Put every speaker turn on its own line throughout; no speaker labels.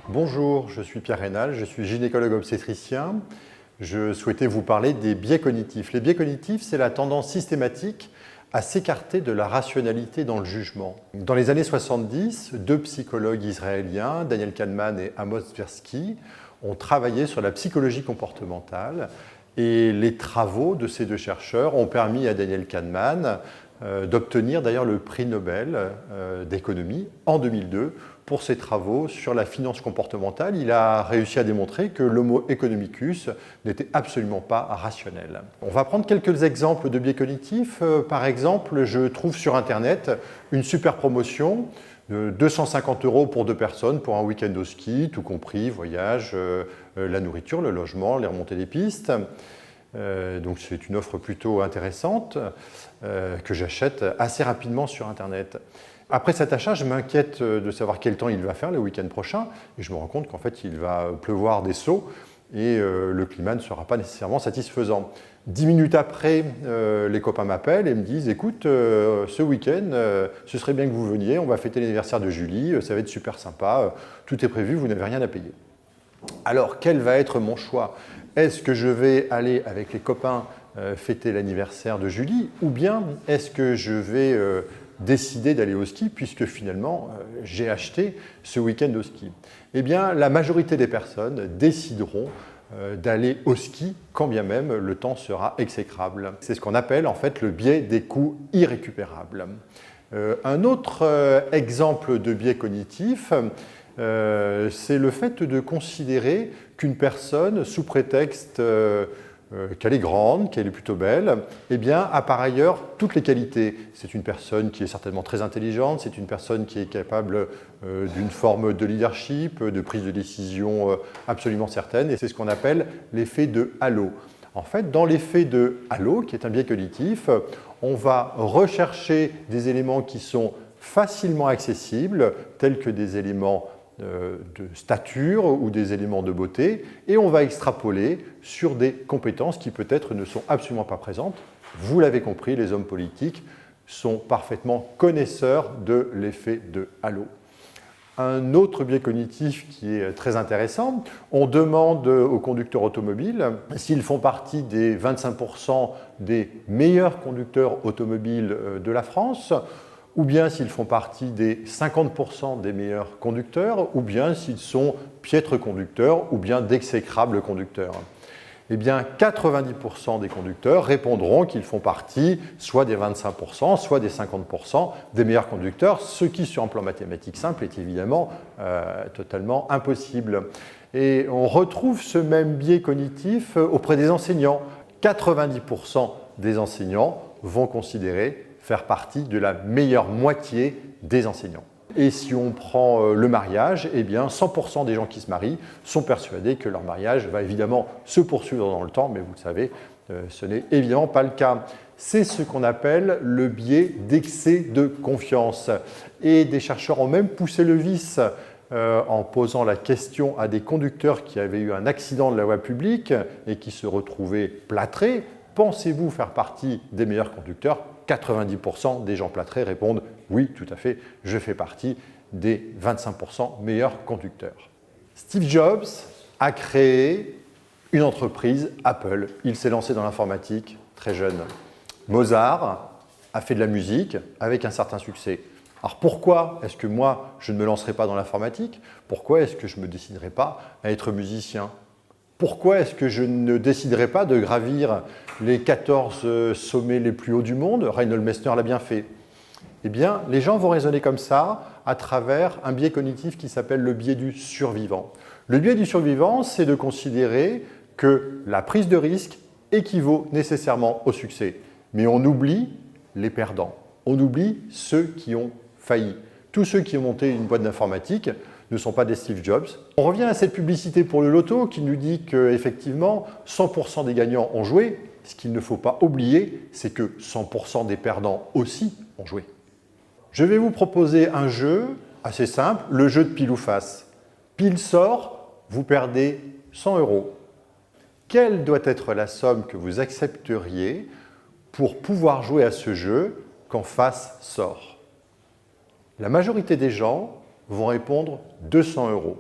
Bonjour, je suis Pierre Rénal, je suis gynécologue obstétricien. Je souhaitais vous parler des biais cognitifs. Les biais cognitifs, c'est la tendance systématique à s'écarter de la rationalité dans le jugement. Dans les années 70, deux psychologues israéliens, Daniel Kahneman et Amos Tversky, ont travaillé sur la psychologie comportementale et les travaux de ces deux chercheurs ont permis à Daniel Kahneman d'obtenir d'ailleurs le prix Nobel d'économie en 2002 pour ses travaux sur la finance comportementale. Il a réussi à démontrer que l'homo economicus n'était absolument pas rationnel. On va prendre quelques exemples de biais cognitifs. Par exemple, je trouve sur Internet une super promotion de 250 € pour deux personnes pour un week-end au ski, tout compris, voyage, la nourriture, le logement, les remontées des pistes. Donc c'est une offre plutôt intéressante que j'achète assez rapidement sur Internet. Après cet achat, je m'inquiète de savoir quel temps il va faire le week-end prochain et je me rends compte qu'en fait il va pleuvoir des seaux et le climat ne sera pas nécessairement satisfaisant. 10 minutes après, les copains m'appellent et me disent « Écoute, ce week-end, ce serait bien que vous veniez, on va fêter l'anniversaire de Julie, ça va être super sympa, tout est prévu, vous n'avez rien à payer. » Alors, quel va être mon choix? Est-ce que je vais aller avec les copains fêter l'anniversaire de Julie ou bien est-ce que je vais décider d'aller au ski puisque finalement j'ai acheté ce week-end au ski? Eh bien, la majorité des personnes décideront d'aller au ski quand bien même le temps sera exécrable. C'est ce qu'on appelle en fait le biais des coûts irrécupérables. Un autre exemple de biais cognitif, c'est le fait de considérer qu'une personne, sous prétexte qu'elle est grande, qu'elle est plutôt belle, eh bien, a par ailleurs toutes les qualités. C'est une personne qui est certainement très intelligente, c'est une personne qui est capable d'une forme de leadership, de prise de décision absolument certaine, et c'est ce qu'on appelle l'effet de halo. En fait, dans l'effet de halo, qui est un biais cognitif, on va rechercher des éléments qui sont facilement accessibles, tels que des éléments de stature ou des éléments de beauté, et on va extrapoler sur des compétences qui peut-être ne sont absolument pas présentes. Vous l'avez compris, les hommes politiques sont parfaitement connaisseurs de l'effet de halo. Un autre biais cognitif qui est très intéressant, on demande aux conducteurs automobiles s'ils font partie des 25% des meilleurs conducteurs automobiles de la France, ou bien s'ils font partie des 50% des meilleurs conducteurs, ou bien s'ils sont piètres conducteurs, ou bien d'exécrables conducteurs. Eh bien, 90% des conducteurs répondront qu'ils font partie soit des 25%, soit des 50% des meilleurs conducteurs, ce qui, sur un plan mathématique simple, est évidemment totalement impossible. Et on retrouve ce même biais cognitif auprès des enseignants. 90% des enseignants vont considérer faire partie de la meilleure moitié des enseignants. Et si on prend le mariage, eh bien 100% des gens qui se marient sont persuadés que leur mariage va évidemment se poursuivre dans le temps, mais vous le savez, ce n'est évidemment pas le cas. C'est ce qu'on appelle le biais d'excès de confiance. Et des chercheurs ont même poussé le vice en posant la question à des conducteurs qui avaient eu un accident de la voie publique et qui se retrouvaient plâtrés. Pensez-vous faire partie des meilleurs conducteurs? 90% des gens plâtrés répondent « Oui, tout à fait, je fais partie des 25% meilleurs conducteurs ». Steve Jobs a créé une entreprise, Apple. Il s'est lancé dans l'informatique très jeune. Mozart a fait de la musique avec un certain succès. Alors pourquoi est-ce que moi, je ne me lancerai pas dans l'informatique? Pourquoi est-ce que je ne me déciderai pas à être musicien? Pourquoi est-ce que je ne déciderai pas de gravir les 14 sommets les plus hauts du monde? Reinhold Messner l'a bien fait. Eh bien, les gens vont raisonner comme ça à travers un biais cognitif qui s'appelle le biais du survivant. Le biais du survivant, c'est de considérer que la prise de risque équivaut nécessairement au succès. Mais on oublie les perdants. On oublie ceux qui ont failli. Tous ceux qui ont monté une boîte d'informatique ne sont pas des Steve Jobs. On revient à cette publicité pour le loto qui nous dit qu'effectivement 100% des gagnants ont joué. Ce qu'il ne faut pas oublier, c'est que 100% des perdants aussi ont joué. Je vais vous proposer un jeu assez simple, le jeu de pile ou face. Pile sort, vous perdez 100 €. quelle doit être la somme que vous accepteriez pour pouvoir jouer à ce jeu quand face sort? La majorité des gens vont répondre 200 €.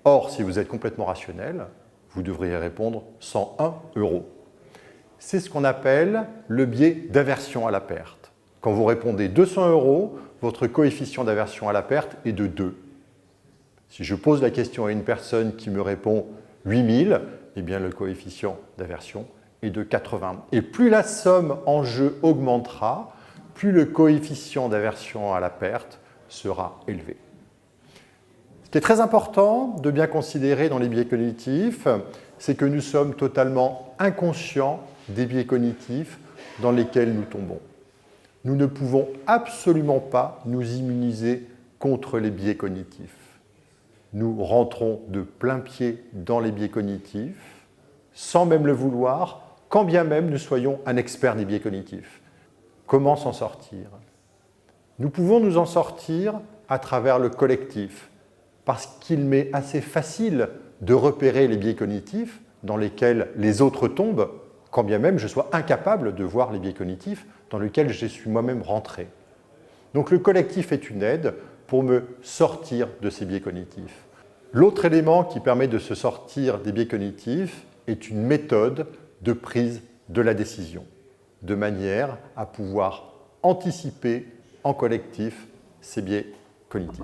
Or, si vous êtes complètement rationnel, vous devriez répondre 101 €. C'est ce qu'on appelle le biais d'aversion à la perte. Quand vous répondez 200 €, votre coefficient d'aversion à la perte est de 2. Si je pose la question à une personne qui me répond 8000, eh bien le coefficient d'aversion est de 80. Et plus la somme en jeu augmentera, plus le coefficient d'aversion à la perte sera élevé. Ce qui est très important de bien considérer dans les biais cognitifs, c'est que nous sommes totalement inconscients des biais cognitifs dans lesquels nous tombons. Nous ne pouvons absolument pas nous immuniser contre les biais cognitifs. Nous rentrons de plein pied dans les biais cognitifs, sans même le vouloir, quand bien même nous soyons un expert des biais cognitifs. Comment s'en sortir? Nous pouvons nous en sortir à travers le collectif, parce qu'il m'est assez facile de repérer les biais cognitifs dans lesquels les autres tombent, quand bien même je sois incapable de voir les biais cognitifs dans lesquels je suis moi-même rentré. Donc le collectif est une aide pour me sortir de ces biais cognitifs. L'autre élément qui permet de se sortir des biais cognitifs est une méthode de prise de la décision, de manière à pouvoir anticiper en collectif ces biais cognitifs.